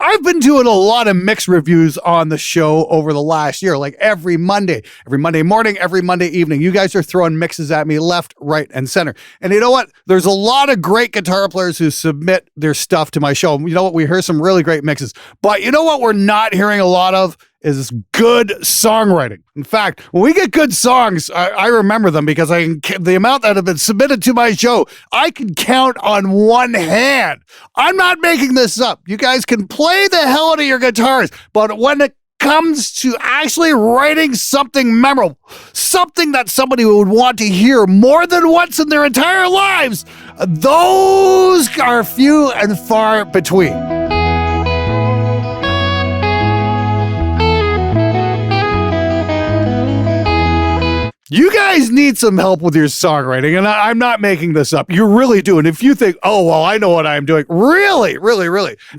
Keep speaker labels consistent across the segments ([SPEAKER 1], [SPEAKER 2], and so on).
[SPEAKER 1] I've been doing a lot of mix reviews on the show over the last year, like every Monday morning, every Monday evening. You guys are throwing mixes at me left, right, and center. And you know what? There's a lot of great guitar players who submit their stuff to my show. You know what? We hear some really great mixes. But you know what we're not hearing a lot of? Is good songwriting. In fact, when we get good songs, I remember them because the amount that have been submitted to my show, I can count on one hand. I'm not making this up. You guys can play the hell out of your guitars, but when it comes to actually writing something memorable, something that somebody would want to hear more than once in their entire lives, those are few and far between. You guys need some help with your songwriting, and I'm not making this up. You really do. And if you think, oh, well, I know what I'm doing, really,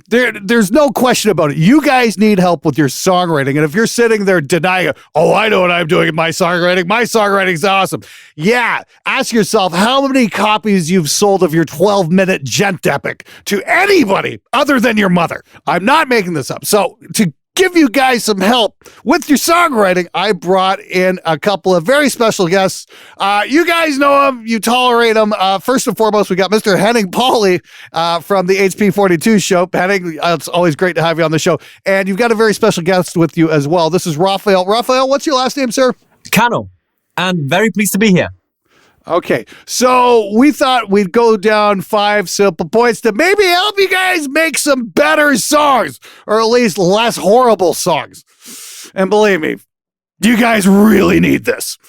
[SPEAKER 1] there's no question about it. You guys need help with your songwriting. And if you're sitting there denying it, oh, I know what I'm doing in my songwriting's awesome. Yeah, ask yourself how many copies you've sold of your 12-minute gent epic to anybody other than your mother. I'm not making this up. So to give you guys some help with your songwriting, I brought in a couple of very special guests. You guys know them, you tolerate them. First and foremost, we got Mr. Henning Pauly from the HP42 show. Henning, it's always great to have you on the show. And you've got a very special guest with you as well. This is Raphael. Raphael, what's your last name, sir?
[SPEAKER 2] Kano. And very pleased to be here.
[SPEAKER 1] Okay, so we thought we'd go down 5 simple points to maybe help you guys make some better songs, or at least less horrible songs. And believe me, you guys really need this.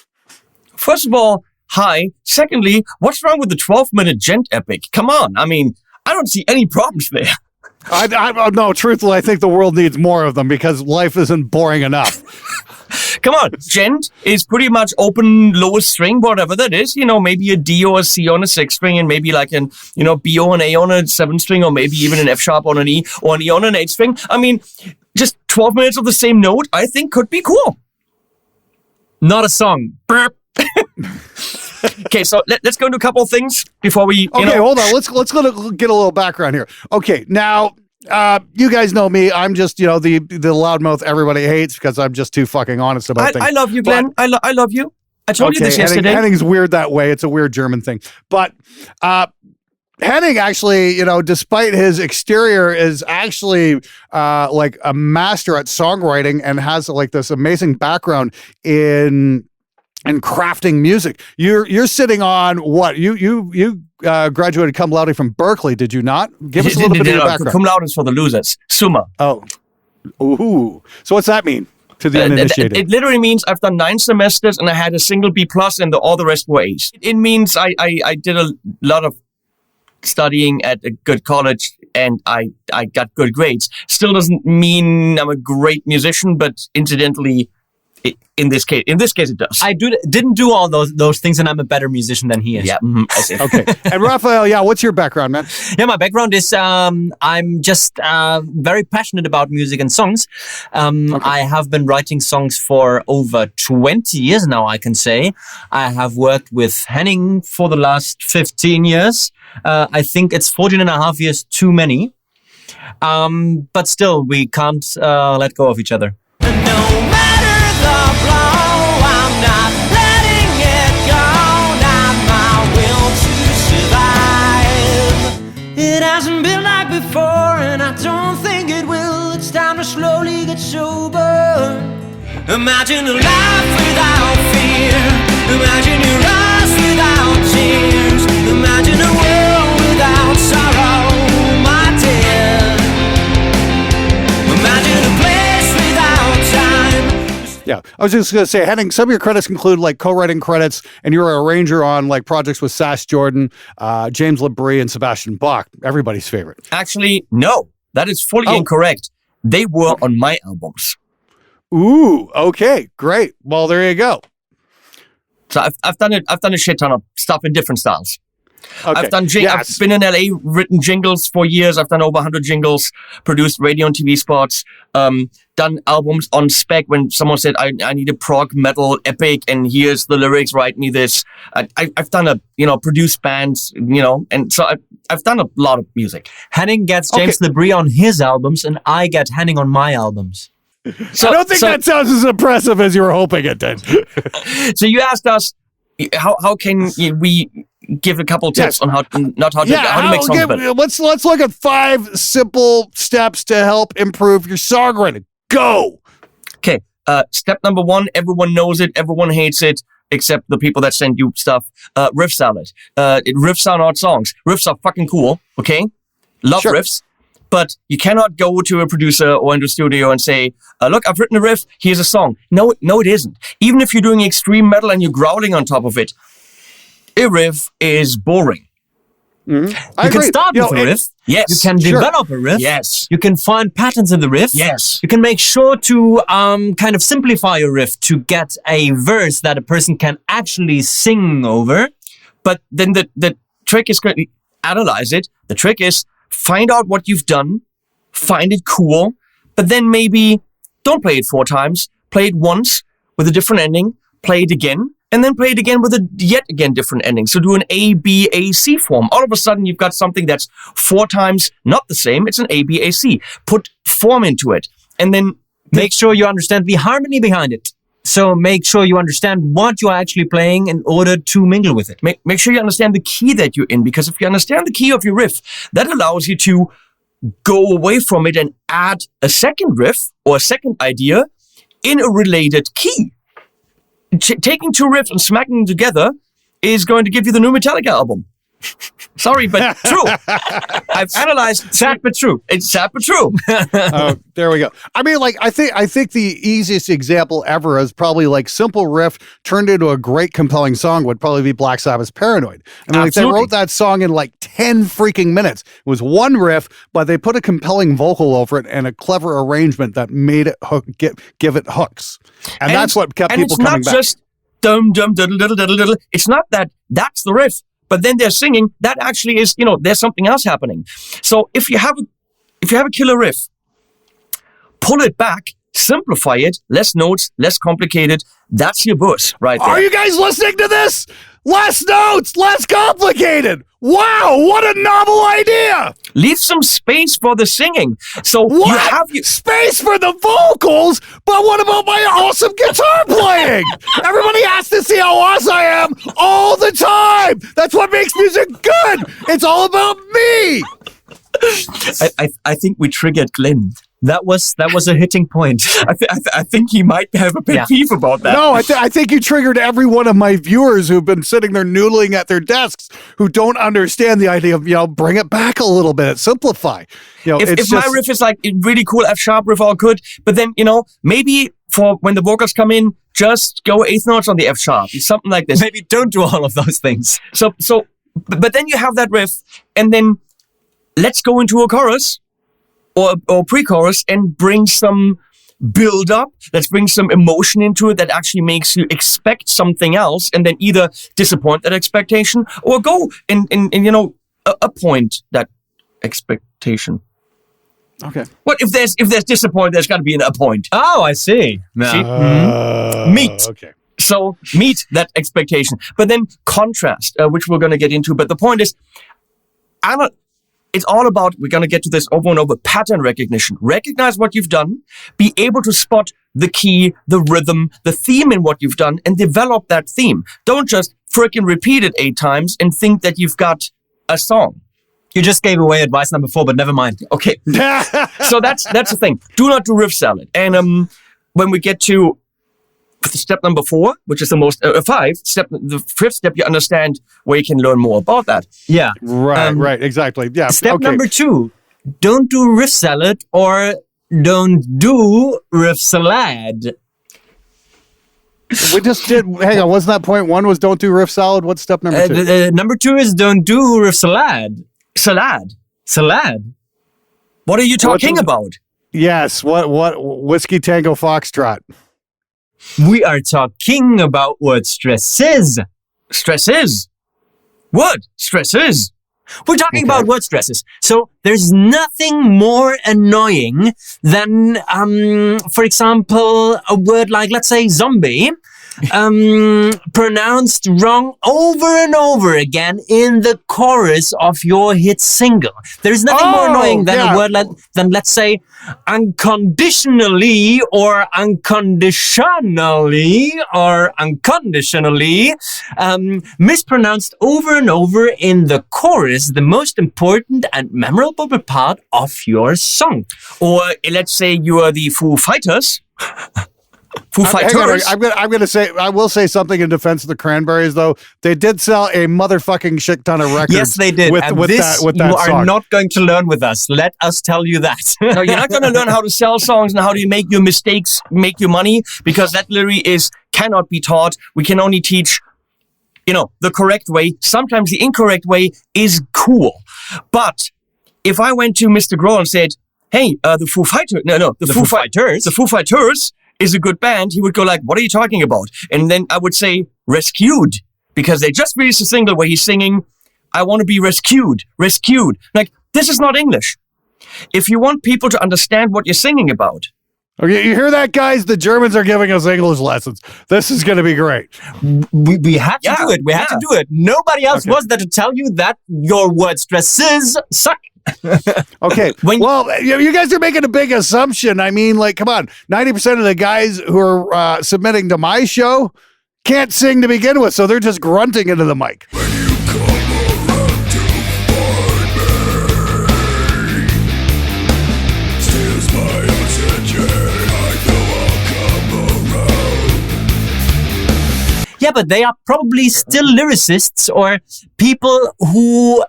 [SPEAKER 2] First of all, hi. Secondly, what's wrong with the 12-minute gent epic? Come on, I mean, I don't see any problems there.
[SPEAKER 1] No, truthfully, I think the world needs more of them because life isn't boring enough.
[SPEAKER 2] Come on, gent is pretty much open lowest string, whatever that is. You know, maybe a D or a C on a 6 string, and maybe like an, B or an A on a 7 string, or maybe even an F sharp on an E, or an E on an 8 string. I mean, just 12 minutes of the same note, I think could be cool. Not a song. Burp. Okay, so let's go into a couple of things before we.
[SPEAKER 1] Hold on. Let's go get a little background here. Okay, now you guys know me. I'm just the loudmouth everybody hates because I'm just too fucking honest about things.
[SPEAKER 2] I love you, Glenn. I love you. I told you this yesterday.
[SPEAKER 1] Henning's weird that way. It's a weird German thing, but Henning actually, despite his exterior, is actually like a master at songwriting and has like this amazing background in crafting music. You're sitting on what? You graduated cum laude from Berkeley, did you not? Give us a little bit of your background.
[SPEAKER 2] Cum laude is for the losers. Summa.
[SPEAKER 1] Oh. Ooh. So what's that mean to the uninitiated?
[SPEAKER 2] It literally means I've done 9 semesters and I had a single B+ and all the rest were A's. It means I did a lot of studying at a good college and I got good grades. Still doesn't mean I'm a great musician, but incidentally, in this case, it does.
[SPEAKER 3] I didn't do all those things, and I'm a better musician than he is.
[SPEAKER 2] Yeah. Mm-hmm.
[SPEAKER 1] Okay. And Raphael, what's your background, man?
[SPEAKER 3] Yeah, my background is I'm just very passionate about music and songs. I have been writing songs for over 20 years now, I can say. I have worked with Henning for the last 15 years. I think it's 14 and a half years too many. But still, we can't let go of each other.
[SPEAKER 4] It hasn't been like before, and I don't think it will. It's time to slowly get sober. Imagine a life without fear. Imagine your eyes without tears. Imagine a world without sorrow, my dear. Imagine a place without time.
[SPEAKER 1] Yeah, I was just going to say, Henning, some of your credits include like co-writing credits, and you're an arranger on like projects with Sass Jordan, James LeBrie, and Sebastian Bach, everybody's favorite.
[SPEAKER 2] Actually, no, that is fully incorrect. They were on my albums.
[SPEAKER 1] Ooh, okay, great. Well, there you go.
[SPEAKER 2] So I've done a shit ton of stuff in different styles.
[SPEAKER 1] Okay.
[SPEAKER 2] I've been in LA, written jingles for years. I've done over 100 jingles, produced radio and TV spots, done albums on spec when someone said, I need a prog metal epic and here's the lyrics, write me this. I've done produced bands, and so I've done a lot of music.
[SPEAKER 3] Henning gets James LeBrie on his albums and I get Henning on my albums.
[SPEAKER 1] So, I don't think that sounds as impressive as you were hoping it did.
[SPEAKER 2] So you asked us, how can we give a couple tips on how to make songs better?
[SPEAKER 1] Let's look at 5 simple steps to help improve your songwriting. Go.
[SPEAKER 2] Okay. Step number 1, everyone knows it, everyone hates it, except the people that send you stuff. Riff Salad. Riffs are not songs. Riffs are fucking cool. Okay. Love riffs. But you cannot go to a producer or into a studio and say, look, I've written a riff, here's a song. No, it isn't. Even if you're doing extreme metal and you're growling on top of it, a riff is boring.
[SPEAKER 3] Mm-hmm. You can start with a riff.
[SPEAKER 2] Yes.
[SPEAKER 3] You can develop a riff.
[SPEAKER 2] Yes.
[SPEAKER 3] You can find patterns in the riff.
[SPEAKER 2] Yes.
[SPEAKER 3] You can make sure to kind of simplify your riff to get a verse that a person can actually sing over.
[SPEAKER 2] But then the trick is to analyze it. The trick is find out what you've done, find it cool, but then maybe don't play it 4 times. Play it once with a different ending, play it again, and then play it again with a yet again different ending. So do an A, B, A, C form. All of a sudden, you've got something that's 4 times not the same. It's an A, B, A, C. Put form into it, and then
[SPEAKER 3] make sure you understand the harmony behind it. So make sure you understand what you are actually playing in order to mingle with it.
[SPEAKER 2] Make sure you understand the key that you're in, because if you understand the key of your riff, that allows you to go away from it and add a second riff or a second idea in a related key. Taking 2 riffs and smacking them together is going to give you the new Metallica album. Sorry, but true. I've analyzed.
[SPEAKER 3] Sad but true.
[SPEAKER 2] It's sad but true.
[SPEAKER 1] There we go. I mean, like I think the easiest example ever is probably like simple riff turned into a great compelling song would probably be Black Sabbath's Paranoid. I mean, like they wrote that song in like 10 freaking minutes. It was one riff, but they put a compelling vocal over it and a clever arrangement that made it give it hooks. And that's what kept people coming back.
[SPEAKER 2] And it's not just dum dum diddle diddle diddle diddle. It's not that that's the riff. But then they're singing, that actually is, there's something else happening. So if you have a killer riff, pull it back, simplify it, less notes, less complicated. That's your buzz right there.
[SPEAKER 1] Are you guys listening to this? Less notes, less complicated. Wow, what a novel idea.
[SPEAKER 2] Leave some space for the singing. So
[SPEAKER 1] what?
[SPEAKER 2] You have
[SPEAKER 1] space for the vocals, but what about my awesome guitar playing? Everybody has to see how awesome I am all the time. That's what makes music good. It's all about me.
[SPEAKER 2] I think we triggered Glenn.
[SPEAKER 3] That was a hitting point.
[SPEAKER 2] I think he might have a pet peeve about that.
[SPEAKER 1] No, I think you triggered every one of my viewers who've been sitting there noodling at their desks who don't understand the idea of, bring it back a little bit, simplify.
[SPEAKER 2] If my riff is like really cool F-sharp riff, all good, but then, maybe for when the vocals come in, just go 8th notes on the F-sharp, something like this.
[SPEAKER 3] Maybe don't do all of those things.
[SPEAKER 2] But then you have that riff, and then let's go into a chorus or pre-chorus and bring some build up. Let's bring some emotion into it that actually makes you expect something else, and then either disappoint that expectation or go and appoint that expectation.
[SPEAKER 1] Okay.
[SPEAKER 2] What if there's disappointment? There's got to be an appoint.
[SPEAKER 3] Oh, I see.
[SPEAKER 2] Meet.
[SPEAKER 1] Okay.
[SPEAKER 2] So meet that expectation, but then contrast, which we're going to get into. But the point is, it's all about, we're going to get to this over and over, pattern recognition. Recognize what you've done, be able to spot the key, the rhythm, the theme in what you've done, and develop that theme. Don't just frickin' repeat it 8 times and think that you've got a song.
[SPEAKER 3] You just gave away advice number 4, but never mind.
[SPEAKER 2] Okay. So that's the thing. Do not do riff salad. And when we get to step number 4, which is the most 5 step, the 5th step, you understand where you can learn more about that.
[SPEAKER 3] Yeah,
[SPEAKER 1] right, exactly. Yeah.
[SPEAKER 3] Step number 2: don't do riff salad or don't do riff salad.
[SPEAKER 1] We just did. Hang on, wasn't that point 1 was don't do riff salad? What's step number 2?
[SPEAKER 3] Number 2 is don't do riff salad.
[SPEAKER 2] Salad.
[SPEAKER 3] What
[SPEAKER 2] are you talking about?
[SPEAKER 1] Yes. What? Whiskey Tango Foxtrot.
[SPEAKER 3] We are talking about what stress is.
[SPEAKER 2] Stress is. word stresses.
[SPEAKER 3] We're talking about word stresses. So there's nothing more annoying than, for example, a word like, let's say, zombie, pronounced wrong over and over again in the chorus of your hit single. There's nothing more annoying than a word than, let's say, unconditionally or unconditionally or unconditionally mispronounced over and over in the chorus, the most important and memorable part of your song.
[SPEAKER 2] Or let's say you are the Foo Fighters. Foo Fighters.
[SPEAKER 1] I'm gonna say, I will say something in defense of the Cranberries, though. They did sell a motherfucking shit ton of records.
[SPEAKER 3] Yes, they did.
[SPEAKER 1] With that
[SPEAKER 3] you are
[SPEAKER 1] song.
[SPEAKER 3] not going to learn with us. Let us tell you that.
[SPEAKER 2] No, you're not going to learn how to sell songs and how do you make your mistakes, make your money, because that literally cannot be taught. We can only teach, the correct way. Sometimes the incorrect way is cool. But if I went to Mr. Grohl and said, hey, the Foo Fighters, the Foo Fighters is a good band, he would go like, what are you talking about? And then I would say, rescued, because they just released a single where he's singing, I want to be rescued. Like, this is not English. If you want people to understand what you're singing about.
[SPEAKER 1] Okay, you hear that, guys? The Germans are giving us English lessons. This is going to be great.
[SPEAKER 3] We had to do it. We had to do it. Nobody else was there to tell you that your word stresses suck.
[SPEAKER 1] Okay. You guys are making a big assumption. I mean, like, come on. 90% of the guys who are submitting to my show can't sing to begin with, so they're just grunting into the mic.
[SPEAKER 3] Yeah, but they are probably still lyricists or people who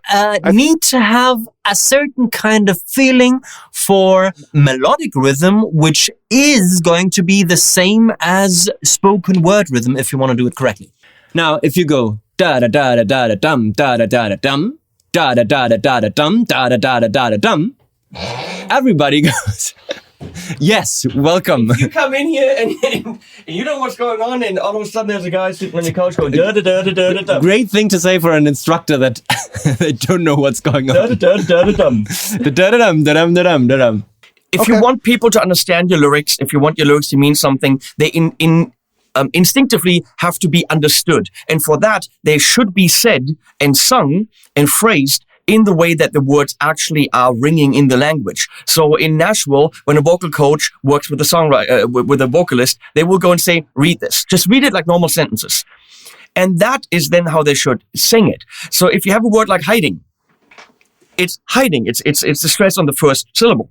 [SPEAKER 3] need to have a certain kind of feeling for melodic rhythm, which is going to be the same as spoken word rhythm if you want to do it correctly. Now, if you go da da da da da da dum da da da da dum da da da da da da dum da da da da da da dum, everybody goes. Yes, welcome.
[SPEAKER 2] You come in here and you know what's going on, and all of a sudden there's a guy sitting on the couch going da da da da da da.
[SPEAKER 3] Great thing to say for an instructor that they don't know what's going on.
[SPEAKER 2] Da da da da dum.
[SPEAKER 3] Da da dum da dum da dum da dum.
[SPEAKER 2] If you want people to understand your lyrics, if you want your lyrics to mean something, they instinctively have to be understood, and for that they should be said and sung and phrased in the way that the words actually are ringing in the language. So in Nashville, when a vocal coach works with a songwriter, with a vocalist, they will go and say, read this. Just read it like normal sentences. And that is then how they should sing it. So if you have a word like hiding, it's hiding. It's the stress on the first syllable,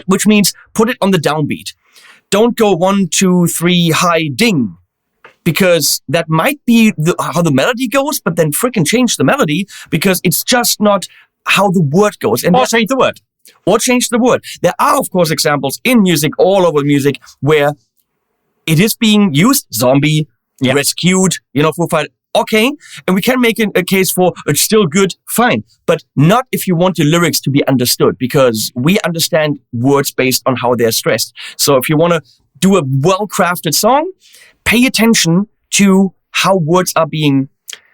[SPEAKER 2] which means put it on the downbeat. Don't go 1, 2, 3, hiding. Because that might be how the melody goes, but then freaking change the melody because it's just not how the word goes. And
[SPEAKER 3] or change the word.
[SPEAKER 2] Or change the word. There are, of course, examples in music, all over music, where it is being used, zombie, rescued, Foo Fighters. Okay, and we can make a case for it's still good, fine. But not if you want your lyrics to be understood, because we understand words based on how they're stressed. So if you want to do a well-crafted song, pay attention to how words are being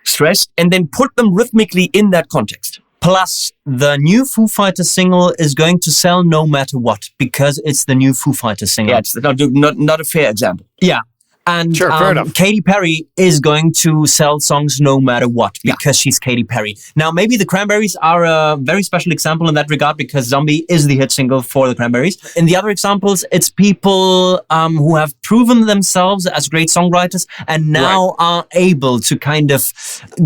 [SPEAKER 2] stressed and then put them rhythmically in that context.
[SPEAKER 3] Plus, the new Foo Fighters single is going to sell no matter what because it's the new Foo Fighters single.
[SPEAKER 2] Yeah, it's not a fair example.
[SPEAKER 3] Yeah. And
[SPEAKER 1] sure, fair enough.
[SPEAKER 3] Katy Perry is going to sell songs no matter what because she's Katy Perry. Now, maybe the Cranberries are a very special example in that regard because Zombie is the hit single for the Cranberries. In the other examples, it's people who have proven themselves as great songwriters and now are able to kind of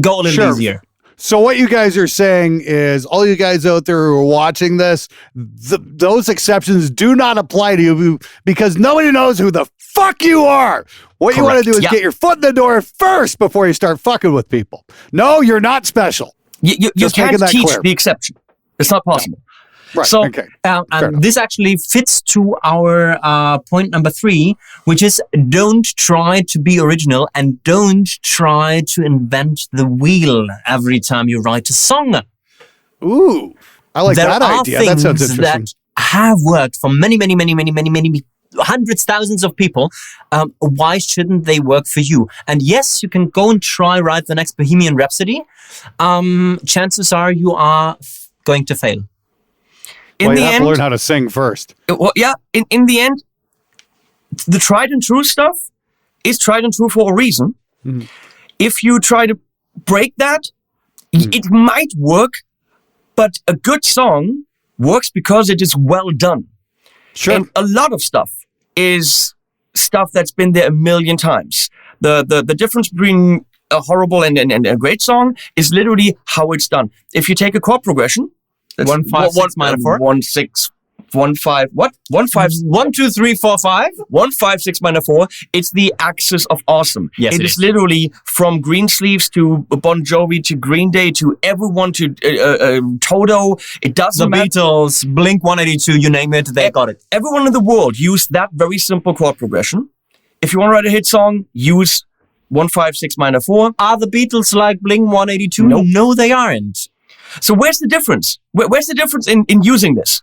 [SPEAKER 3] go a little easier.
[SPEAKER 1] So what you guys are saying is all you guys out there who are watching this, those exceptions do not apply to you because nobody knows who the fuck you are. What you want to do is get your foot in the door first before you start fucking with people. No, you're not special.
[SPEAKER 2] You can't teach the exception. It's not possible.
[SPEAKER 1] No. Right.
[SPEAKER 3] So,
[SPEAKER 1] okay.
[SPEAKER 3] and this actually fits to our point number 3, which is don't try to be original and don't try to invent the wheel every time you write a song.
[SPEAKER 1] Ooh, I like that idea. That sounds interesting.
[SPEAKER 3] That have worked for many hundreds, thousands of people. Why shouldn't they work for you? And yes, you can go and write the next Bohemian Rhapsody. Chances are you are going to fail.
[SPEAKER 1] You have to learn how to sing first.
[SPEAKER 2] Well, yeah. In the end, the tried and true stuff is tried and true for a reason. Mm-hmm. If you try to break that, it might work, but a good song works because it is well done.
[SPEAKER 1] Sure.
[SPEAKER 2] And a lot of stuff is stuff that's been there a million times. The difference between a horrible and a great song is literally how it's done. If you take a chord progression,
[SPEAKER 3] 1 5 6 minor 4
[SPEAKER 2] 1 6 1 5 what 1 5
[SPEAKER 3] 1 2 3 4 5
[SPEAKER 2] 1 5 6 minor 4. It's the axis of awesome.
[SPEAKER 3] Yes,
[SPEAKER 2] it is literally from Greensleeves to Bon Jovi to Green Day to everyone to Toto. It doesn't matter.
[SPEAKER 3] The Beatles, Blink 182, you name it, they got it.
[SPEAKER 2] Everyone in the world used that very simple chord progression. If you want to write a hit song, use 1 5 6 minor 4.
[SPEAKER 3] Are the Beatles like Blink 182?
[SPEAKER 2] Nope.
[SPEAKER 3] No, they aren't.
[SPEAKER 2] So where's the difference? Where's the difference in using this?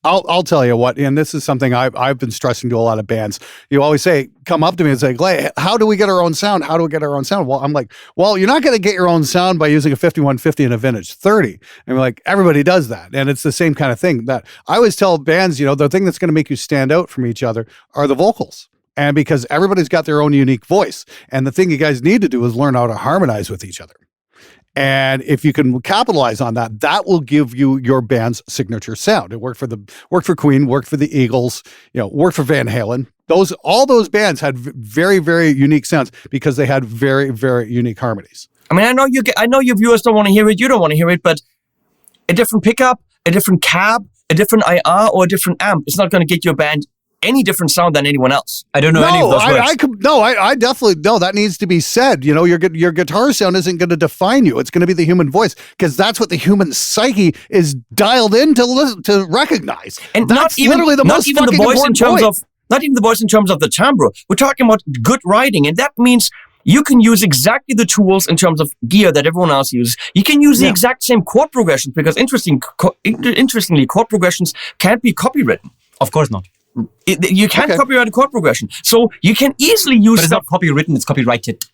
[SPEAKER 1] I'll tell you what, and this is something I've been stressing to a lot of bands. You always say, come up to me and say, Clay, how do we get our own sound? How do we get our own sound? Well, I'm like, well, you're not going to get your own sound by using a 5150 and a vintage 30. And we're like, everybody does that. And it's the same kind of thing that I always tell bands, the thing that's going to make you stand out from each other are the vocals. And because everybody's got their own unique voice. And the thing you guys need to do is learn how to harmonize with each other. And if you can capitalize on that, that will give you your band's signature sound. It worked for Queen, worked for the Eagles, worked for Van Halen. All those bands had very, very unique sounds because they had very, very unique harmonies.
[SPEAKER 2] I mean, I know your viewers don't want to hear it, you don't want to hear it, but a different pickup, a different cab, a different IR, or a different amp is not going to get your band any different sound than anyone else.
[SPEAKER 3] I don't know any of those words.
[SPEAKER 1] I definitely that needs to be said. Your guitar sound isn't going to define you. It's going to be the human voice because that's what the human psyche is dialed in to recognize.
[SPEAKER 2] And
[SPEAKER 1] that's literally the most fucking important point.
[SPEAKER 2] Not even the voice in terms of the timbre. We're talking about good writing, and that means you can use exactly the tools in terms of gear that everyone else uses. You can use the exact same chord progressions because interestingly, chord progressions can't be copywritten.
[SPEAKER 3] Of course not.
[SPEAKER 2] You can't copyright a chord progression. So you can easily use...
[SPEAKER 3] But it's not copywritten, it's copyrighted.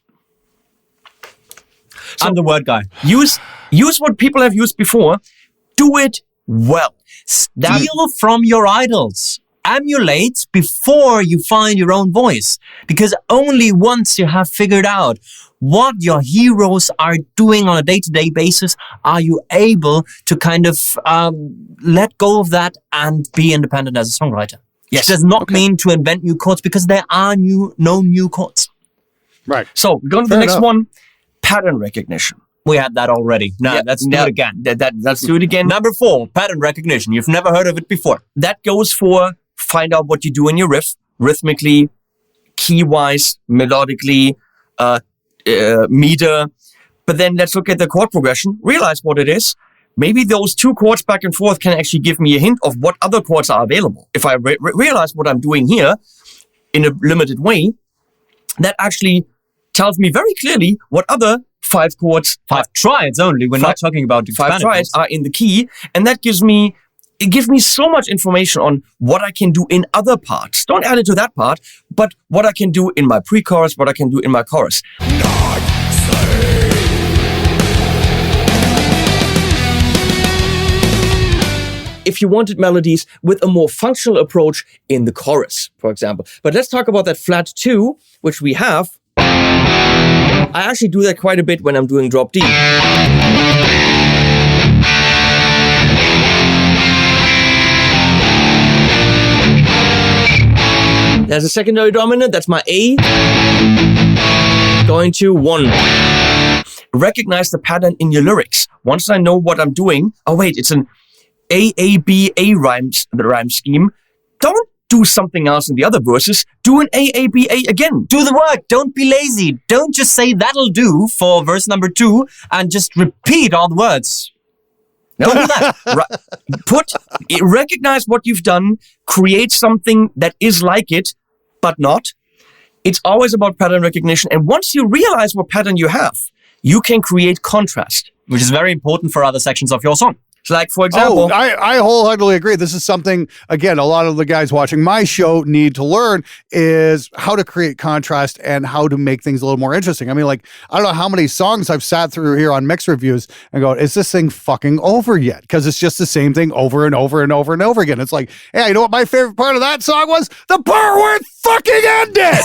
[SPEAKER 3] So I'm the word guy.
[SPEAKER 2] Use what people have used before. Do it well.
[SPEAKER 3] Steal from your idols. Emulate before you find your own voice. Because only once you have figured out what your heroes are doing on a day-to-day basis are you able to kind of let go of that and be independent as a songwriter. Yes. It does not mean to invent new chords because there are no new chords.
[SPEAKER 1] Right.
[SPEAKER 2] So we're going to the next one, pattern recognition.
[SPEAKER 3] We had that already. Let's do it again.
[SPEAKER 2] Let's do it again.
[SPEAKER 3] Number 4, pattern recognition. You've never heard of it before.
[SPEAKER 2] That goes for find out what you do in your riff, rhythmically, key-wise, melodically, meter. But then let's look at the chord progression, realize what it is. Maybe those 2 chords back and forth can actually give me a hint of what other chords are available. If I realize what I'm doing here in a limited way, that actually tells me very clearly what other 5 chords...
[SPEAKER 3] 5 triads only. We're not talking about...
[SPEAKER 2] 5 triads are in the key. And that gives me so much information on what I can do in other parts. Don't add it to that part, but what I can do in my pre-chorus, what I can do in my chorus. If you wanted melodies with a more functional approach in the chorus, for example. But let's talk about that flat 2, which we have. I actually do that quite a bit when I'm doing drop D. There's a secondary dominant, that's my A. Going to 1. Recognize the pattern in your lyrics. Once I know what I'm doing, oh wait, it's an AABA rhyme scheme. Don't do something else in the other verses. Do an AABA again.
[SPEAKER 3] Do the work. Don't be lazy. Don't just say that'll do for verse number 2 and just repeat all the words.
[SPEAKER 2] No. Don't do that. Recognize what you've done. Create something that is like it, but not. It's always about pattern recognition. And once you realize what pattern you have, you can create contrast.
[SPEAKER 3] Which is very important for other sections of your song.
[SPEAKER 2] So like, for example,
[SPEAKER 1] I wholeheartedly agree. This is something, again, a lot of the guys watching my show need to learn is how to create contrast and how to make things a little more interesting. I mean, like, I don't know how many songs I've sat through here on mix reviews and go, is this thing fucking over yet? Because it's just the same thing over and over and over and over again. It's like, hey, you know what my favorite part of that song was? The part where it fucking ended.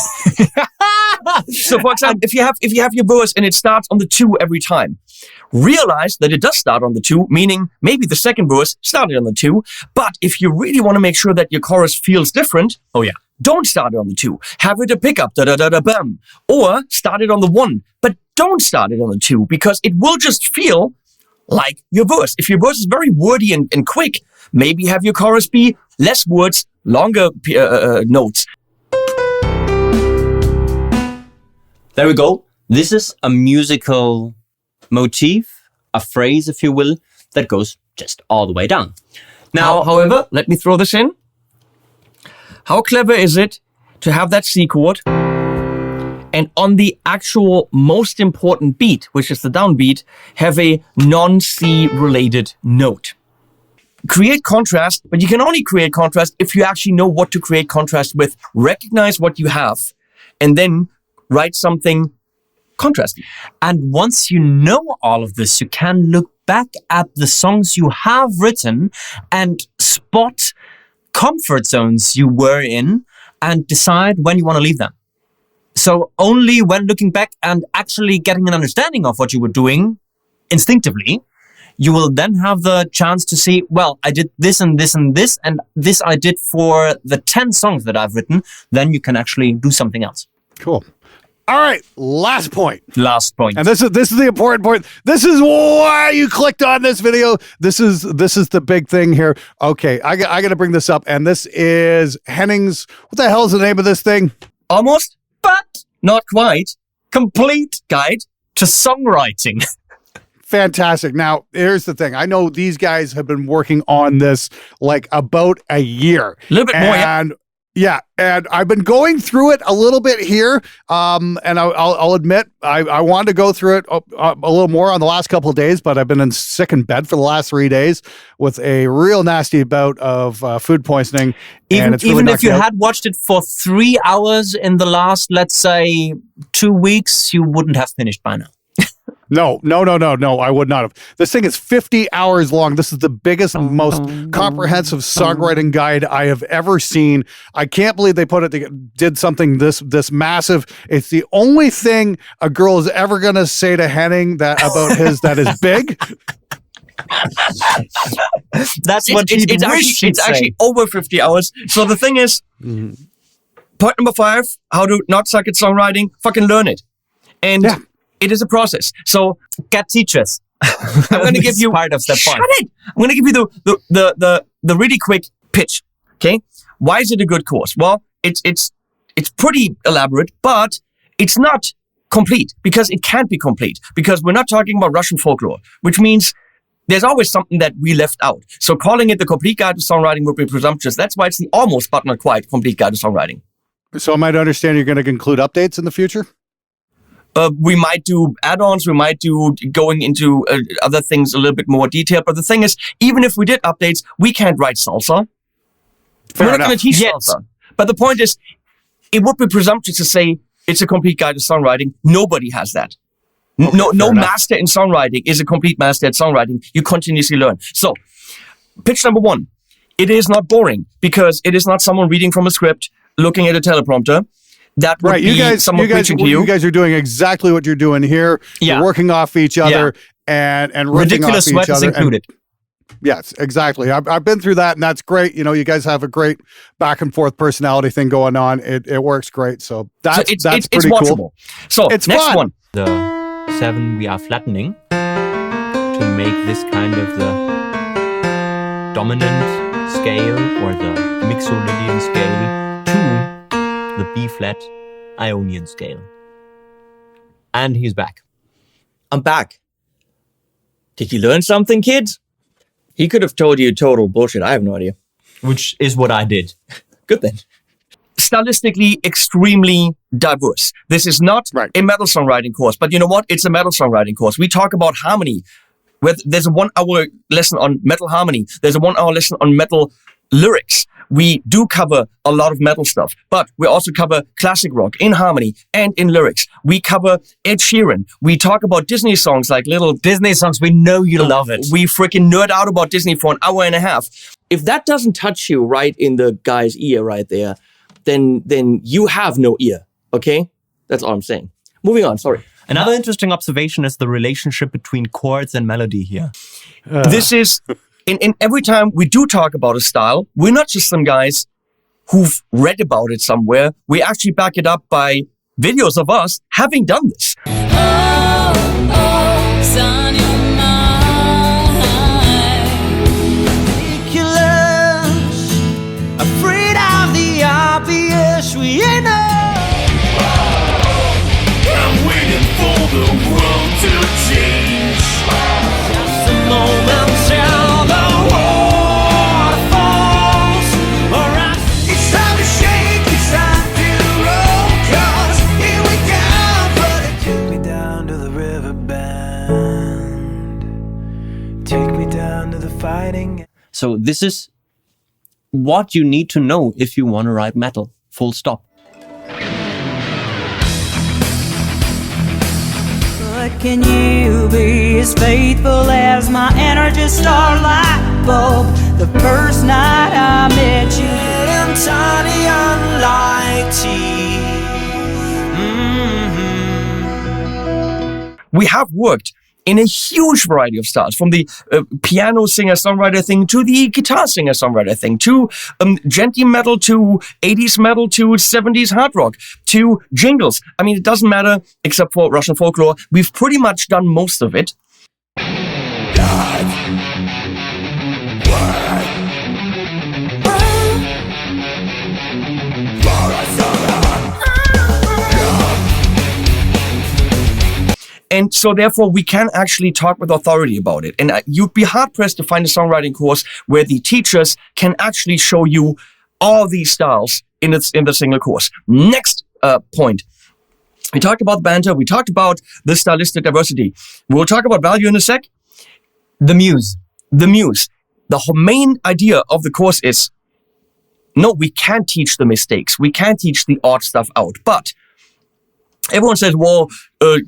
[SPEAKER 2] So for example, if you have your verse and it starts on the 2 every time, realize that it does start on the 2, meaning maybe the second verse started on the 2. But if you really want to make sure that your chorus feels different, don't start it on the 2. Have it a pickup, da da da da bam, or start it on the 1, but don't start it on the 2 because it will just feel like your verse. If your verse is very wordy and quick, maybe have your chorus be less words, longer notes.
[SPEAKER 3] There we go. This is a musical motif, a phrase, if you will, that goes just all the way down.
[SPEAKER 2] Now, however, let me throw this in. How clever is it to have that C chord and on the actual most important beat, which is the downbeat, have a non-C related note? Create contrast, but you can only create contrast if you actually know what to create contrast with. Recognize what you have and then write something contrasting.
[SPEAKER 3] And once you know all of this, you can look back at the songs you have written and spot comfort zones you were in and decide when you want to leave them. So only when looking back and actually getting an understanding of what you were doing instinctively, you will then have the chance to see, well, I did this and this and this, and this I did for the 10 songs that I've written. Then you can actually do something else.
[SPEAKER 1] Cool. All right, last point.
[SPEAKER 3] And
[SPEAKER 1] this is the important point. This is why you clicked on this video. This is the big thing here. Okay, I got to bring this up, and this is Henning's. What the hell is the name of this thing?
[SPEAKER 2] Almost, but not quite. Complete guide
[SPEAKER 3] to songwriting.
[SPEAKER 1] Fantastic. Now, here's the thing. I know these guys have been working on this like about a year.
[SPEAKER 2] A little bit more, yeah.
[SPEAKER 1] Yeah, and I've been going through it a little bit here, and I'll admit I wanted to go through it a little more on the last couple of days, but I've been sick in bed for the last 3 days with a real nasty bout of food poisoning.
[SPEAKER 3] Even if you had watched it for 3 hours in the last, let's say, 2 weeks, you wouldn't have finished by now.
[SPEAKER 1] No, I would not have. This thing is 50 hours long. This is the biggest, most comprehensive songwriting guide I have ever seen. I can't believe they did something this massive. It's the only thing a girl is ever going to say to Henning that is big.
[SPEAKER 3] That's what
[SPEAKER 2] it's actually over 50 hours. So the thing is, point number 5, how to not suck at songwriting, fucking learn it. And it is a process. So
[SPEAKER 3] get teachers.
[SPEAKER 2] I'm going to give you
[SPEAKER 3] part of the
[SPEAKER 2] point. Shut it! I'm going to give you the really quick pitch. Okay, why is it a good course? Well, it's pretty elaborate, but it's not complete because it can't be complete because we're not talking about Russian folklore, which means there's always something that we left out. So calling it the complete guide to songwriting would be presumptuous. That's why it's the almost but not quite complete guide to songwriting.
[SPEAKER 1] So am I to understand you're going to include updates in the future?
[SPEAKER 2] We might do add-ons. We might do going into other things a little bit more detailed. But the thing is, even if we did updates, we can't write salsa. We're not going to teach salsa. But the point is, it would be presumptuous to say it's a complete guide to songwriting. Nobody has that. No master in songwriting is a complete master at songwriting. You continuously learn. So, pitch number 1. It is not boring because it is not someone reading from a script, looking at a teleprompter. That would be someone preaching to you.
[SPEAKER 1] You guys are doing exactly what you're doing here. Yeah. You're working off each other and ripping off each other.
[SPEAKER 3] Ridiculous sweat is included.
[SPEAKER 1] Yes, exactly. I've been through that, and that's great. You know, you guys have a great back and forth personality thing going on. It works great. So that's pretty
[SPEAKER 2] watchable.
[SPEAKER 1] Cool.
[SPEAKER 2] So
[SPEAKER 1] it's
[SPEAKER 2] next
[SPEAKER 1] fun.
[SPEAKER 2] one.
[SPEAKER 3] The 7 we are flattening to make this kind of the dominant scale or the Mixolydian scale to the B-flat Ionian scale. And he's back.
[SPEAKER 2] I'm back. Did you learn something, kids? He could have told you total bullshit. I have no idea.
[SPEAKER 3] Which is what I did.
[SPEAKER 2] Good then. Stylistically extremely diverse. This is not a metal songwriting course, but you know what? It's a metal songwriting course. We talk about harmony where there's a 1 hour lesson on metal harmony. There's a 1 hour lesson on metal lyrics. We do cover a lot of metal stuff, but we also cover classic rock in harmony and in lyrics. We cover Ed Sheeran. We talk about Disney songs like little
[SPEAKER 3] Disney songs. We know you love it.
[SPEAKER 2] We freaking nerd out about Disney for an hour and a half. If that doesn't touch you right in the guy's ear right there, then you have no ear. Okay? That's all I'm saying. Moving on. Sorry.
[SPEAKER 3] Another interesting observation is the relationship between chords and melody here.
[SPEAKER 2] This is, in every time we do talk about a style, we're not just some guys who've read about it somewhere. We actually back it up by videos of us having done this.
[SPEAKER 4] Son, you're mine. Ridiculous, afraid of the obvious. We ain't know. I'm waiting for the world to change. Just a moment till the water falls. Alright, it's time to shake, it's time to roll. 'Cause here we go, but it took me down to the river bend. Take me down to the fighting.
[SPEAKER 3] So this is what you need to know if you want to write metal. Full stop.
[SPEAKER 4] But can you be as faithful as my energy starlight bulb? The first night I met you, and tiny unlike tea.
[SPEAKER 2] We have worked in a huge variety of styles, from the piano singer-songwriter thing to the guitar singer-songwriter thing, to genty metal, to 80s metal, to 70s hard rock, to jingles. I mean, it doesn't matter, except for Russian folklore. We've pretty much done most of it. And so therefore we can actually talk with authority about it. And you'd be hard pressed to find a songwriting course where the teachers can actually show you all these styles in the single course. Next point. We talked about banter. We talked about the stylistic diversity. We'll talk about value in a sec.
[SPEAKER 3] The muse.
[SPEAKER 2] The muse. The main idea of the course is, no, we can't teach the mistakes. We can't teach the odd stuff out. But everyone says, well,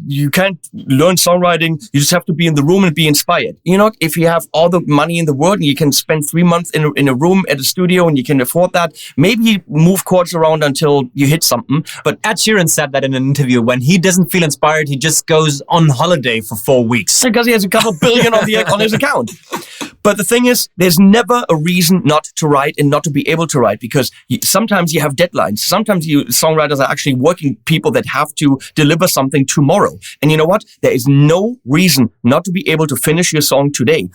[SPEAKER 2] you can't learn songwriting. You just have to be in the room and be inspired. You know, if you have all the money in the world and you can spend 3 months in a room at a studio and you can afford that, maybe move chords around until you hit something.
[SPEAKER 3] But Ed Sheeran said that in an interview. When he doesn't feel inspired, he just goes on holiday for 4 weeks.
[SPEAKER 2] Because he has a couple billion on his account. But the thing is, there's never a reason not to write and not to be able to write, because sometimes you have deadlines. Sometimes songwriters are actually working people that have to deliver something tomorrow. And you know what? There is no reason not to be able to finish your song today.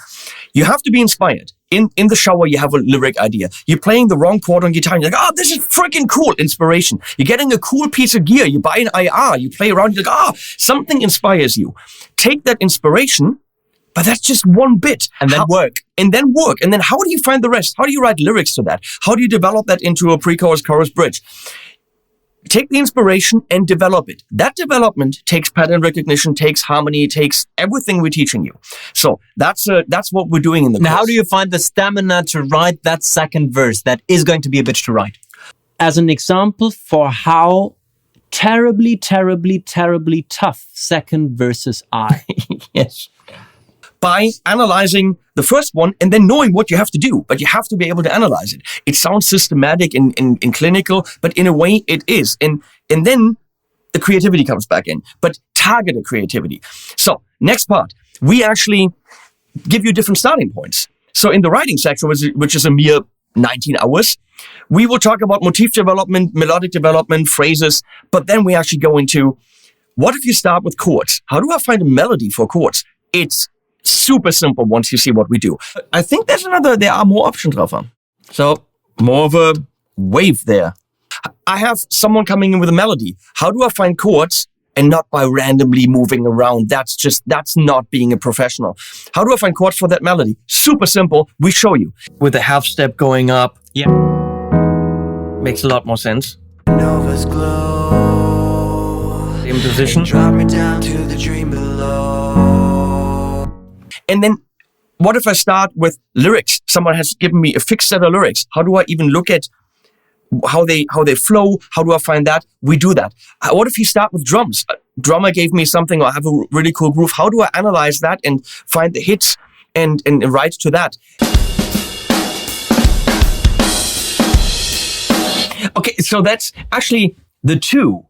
[SPEAKER 2] You have to be inspired. In the shower, you have a lyric idea. You're playing the wrong chord on guitar, and you're like, oh, this is freaking cool. Inspiration. You're getting a cool piece of gear. You buy an IR. You play around. You're like, oh, something inspires you. Take that inspiration, but that's just one bit.
[SPEAKER 3] And then work.
[SPEAKER 2] And then work. And then how do you find the rest? How do you write lyrics to that? How do you develop that into a pre-chorus, chorus, bridge? Take the inspiration and develop it. That development takes pattern recognition, takes harmony, takes everything we're teaching you. So that's what we're doing in the course.
[SPEAKER 3] Now, how do you find the stamina to write that second verse that is going to be a bitch to write? As an example for how terribly, terribly, terribly tough second verses are.
[SPEAKER 2] Yes. By analyzing the first one and then knowing what you have to do, but you have to be able to analyze it. It sounds systematic and clinical, but in a way it is. And then the creativity comes back in, but targeted creativity. So next part, we actually give you different starting points. So in the writing section, which is a mere 19 hours, we will talk about motif development, melodic development, phrases, but then we actually go into, what if you start with chords? How do I find a melody for chords? It's super simple once you see what we do. I think there are more options, Rafa. So more of a wave there. I have someone coming in with a melody. How do I find chords and not by randomly moving around? That's not being a professional. How do I find chords for that melody? Super simple. We show you. With a half step going up.
[SPEAKER 3] Yeah.
[SPEAKER 2] Makes a lot more sense.
[SPEAKER 4] Nova's glow.
[SPEAKER 2] Same position.
[SPEAKER 4] Drop me down to the dream below.
[SPEAKER 2] And then what if I start with lyrics? Someone has given me a fixed set of lyrics. How do I even look at how they flow? How do I find that? We do that. What if you start with drums? A drummer gave me something, or I have a really cool groove. How do I analyze that and find the hits and write to that? Okay, so that's actually the 2.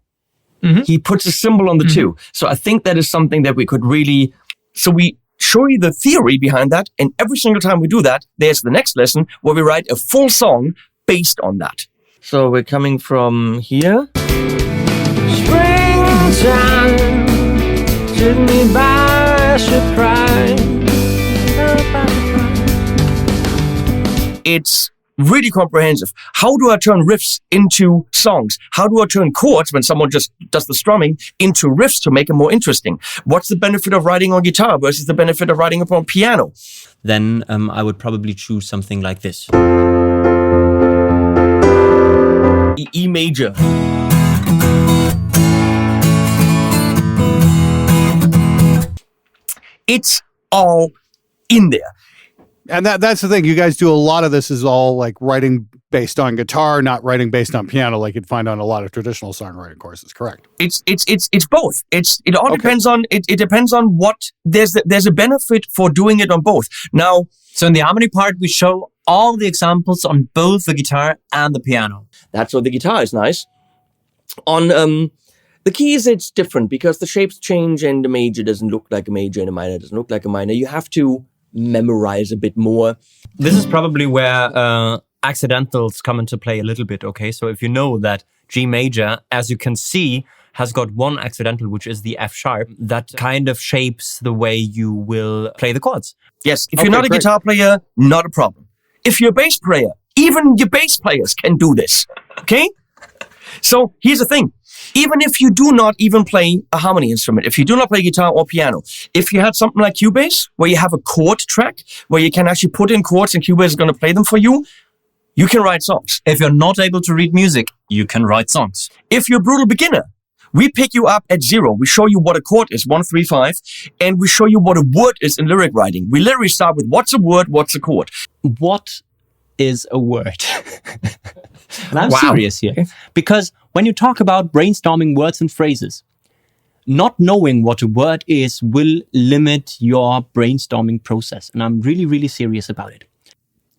[SPEAKER 2] Mm-hmm. He puts a symbol on the 2. So I think that is something that we could really... So we show you the theory behind that, and every single time we do that, there's the next lesson where we write a full song based on that. So we're coming from here.
[SPEAKER 4] Springtime took me by surprise.
[SPEAKER 2] It's really comprehensive. How do I turn riffs into songs? How do I turn chords, when someone just does the strumming, into riffs to make it more interesting? What's the benefit of writing on guitar versus the benefit of writing upon piano?
[SPEAKER 3] Then I would probably choose something like this.
[SPEAKER 2] E major. It's all in there.
[SPEAKER 1] And that's the thing. You guys do a lot of this is all like writing based on guitar, not writing based on piano, like you'd find on a lot of traditional songwriting courses. Correct?
[SPEAKER 2] It's both. It all depends on it depends on what there's a benefit for doing it on both. Now,
[SPEAKER 3] so in the harmony part, we show all the examples on both the guitar and the piano.
[SPEAKER 2] That's where the guitar is nice. On the keys, it's different because the shapes change and the major doesn't look like a major and a minor doesn't look like a minor. You have to memorize a bit more.
[SPEAKER 3] This is probably where accidentals come into play a little bit, okay? So if you know that G major, as you can see, has got one accidental, which is the F sharp, that kind of shapes the way you will play the chords.
[SPEAKER 2] Yes, if you're not a guitar player, not a problem. If you're a bass player, even your bass players can do this, okay? So here's the thing. Even if you do not even play a harmony instrument, if you do not play guitar or piano, if you had something like Cubase, where you have a chord track, where you can actually put in chords and Cubase is going to play them for you, you can write songs.
[SPEAKER 3] If you're not able to read music, you can write songs.
[SPEAKER 2] If you're a brutal beginner, we pick you up at 0. We show you what a chord is, 1, 3, 5, and we show you what a word is in lyric writing. We literally start with what's a word, what's a chord.
[SPEAKER 3] What is a word? And I'm serious here. Because when you talk about brainstorming words and phrases, not knowing what a word is will limit your brainstorming process. And I'm really, really serious about it.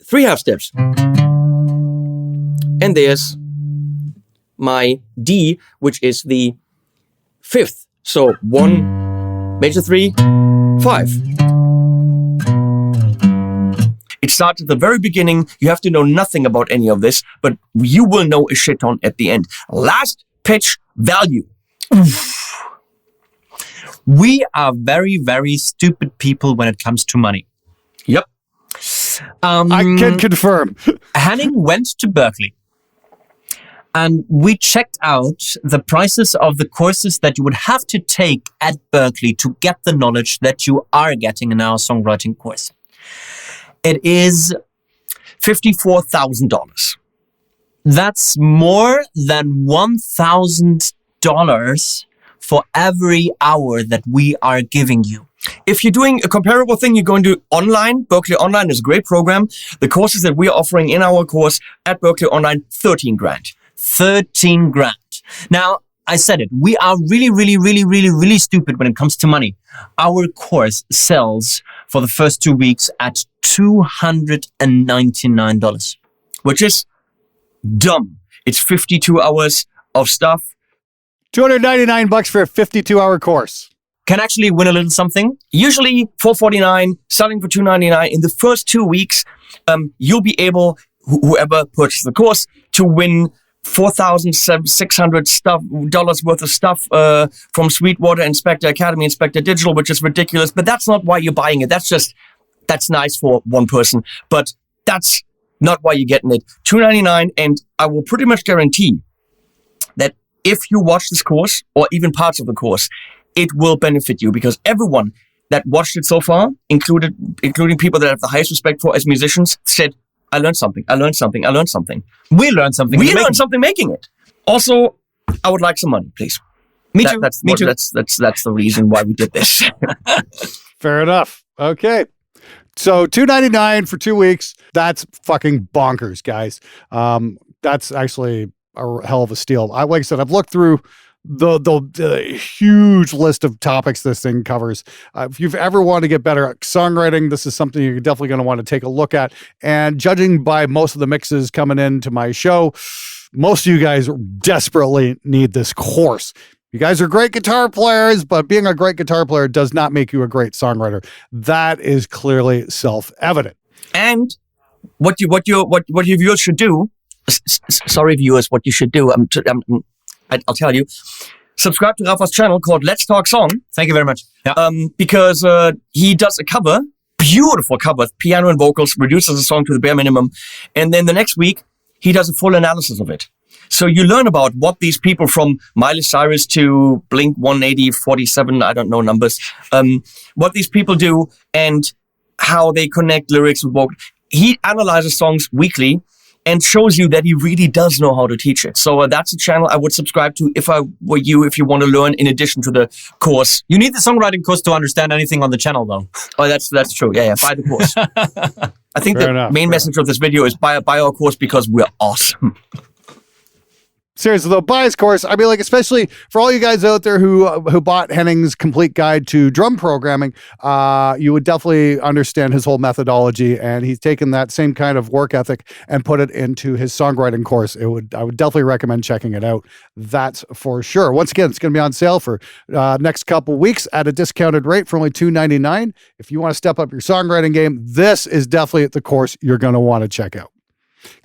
[SPEAKER 2] 3 half steps. And there's my D, which is the 5th. So 1, major 3, 5. It starts at the very beginning. You have to know nothing about any of this, but you will know a shit ton at the end. Last pitch value.
[SPEAKER 3] We are very, very stupid people when it comes to money.
[SPEAKER 2] Yep.
[SPEAKER 1] I can confirm.
[SPEAKER 3] Henning went to Berkeley and we checked out the prices of the courses that you would have to take at Berkeley to get the knowledge that you are getting in our songwriting course. It is
[SPEAKER 2] $54,000.
[SPEAKER 3] That's more than $1,000 for every hour that we are giving you.
[SPEAKER 2] If you're doing a comparable thing, you're going to online. Berkeley Online is a great program. The courses that we are offering in our course at Berkeley Online, 13 grand.
[SPEAKER 3] 13 grand. Now, I said it. We are really, really, really, really, really stupid when it comes to money. Our course sells for the first 2 weeks at $299.
[SPEAKER 2] Which is dumb. It's 52 hours of stuff.
[SPEAKER 1] $299 for a 52-hour course.
[SPEAKER 3] Can actually win a little something.
[SPEAKER 2] Usually $449, selling for $299. In the first 2 weeks, you'll be able, whoever purchased the course, to win $4,600 worth of stuff from Sweetwater and Spectre Academy and Spectre Digital, which is ridiculous. But that's not why you're buying it. That's nice for one person. But that's not why you're getting it. $299, and I will pretty much guarantee that if you watch this course, or even parts of the course, it will benefit you, because everyone that watched it so far, including people that I have the highest respect for as musicians, said, I learned something. We learned something.
[SPEAKER 3] We learned something
[SPEAKER 2] making it. Also, I would like some money, please.
[SPEAKER 3] Me too.
[SPEAKER 2] That's the reason why we did this.
[SPEAKER 1] Fair enough. Okay. So $2.99 for 2 weeks. That's fucking bonkers, guys. That's actually a hell of a steal. Like I said, I've looked through the huge list of topics this thing covers. If you've ever wanted to get better at songwriting, this is something you're definitely going to want to take a look at. And judging by most of the mixes coming into my show, most of you guys desperately need this course. You guys are great guitar players, but being a great guitar player does not make you a great songwriter. That is clearly self-evident.
[SPEAKER 2] And what your viewers should do. Sorry, viewers, what you should do. I'll tell you. Subscribe to Rafa's channel called Let's Talk Song.
[SPEAKER 3] Thank you very much. Yeah.
[SPEAKER 2] Because he does a cover, beautiful cover, piano and vocals, reduces the song to the bare minimum, and then the next week he does a full analysis of it. So you learn about what these people from Miley Cyrus to Blink 180, 47, I don't know numbers, what these people do and how they connect lyrics with vocals. He analyzes songs weekly and shows you that he really does know how to teach it. So that's a channel I would subscribe to if I were you, if you want to learn in addition to the course.
[SPEAKER 3] You need the songwriting course to understand anything on the channel, though.
[SPEAKER 2] Oh, that's true. Yeah, buy the course. I think the main message of this video is buy our course because we're awesome.
[SPEAKER 1] Seriously though, buy his course. I mean, like, especially for all you guys out there who bought Henning's Complete Guide to Drum Programming, you would definitely understand his whole methodology, and he's taken that same kind of work ethic and put it into his songwriting course. I would definitely recommend checking it out. That's for sure. Once again, it's going to be on sale for next couple weeks at a discounted rate for only $2.99. If you want to step up your songwriting game, this is definitely the course you're going to want to check out.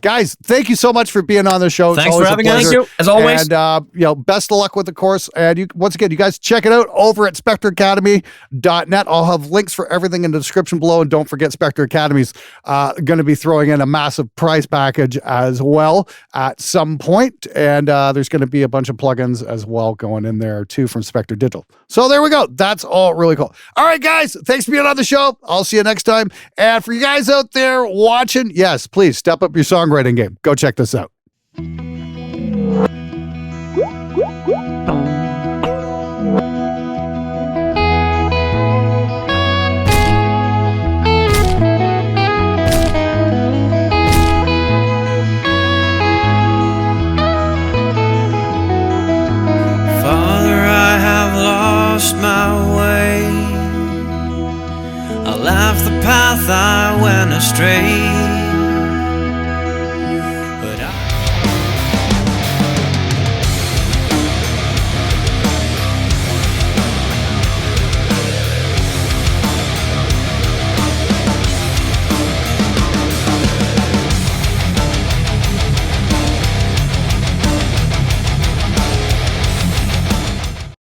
[SPEAKER 1] Guys, thank you so much for being on the show.
[SPEAKER 3] Thanks for having us.
[SPEAKER 2] Thank you, as always.
[SPEAKER 1] And, best of luck with the course. And once again, you guys check it out over at SpectreAcademy.net. I'll have links for everything in the description below. And don't forget, Spectre Academy's going to be throwing in a massive prize package as well at some point. And there's going to be a bunch of plugins as well going in there too from Spectre Digital. So there we go. That's all really cool. All right, guys, thanks for being on the show. I'll see you next time. And for you guys out there watching, yes, please step up your songwriting game. Go check this out.
[SPEAKER 4] Father, I have lost my way. I left the path I went astray.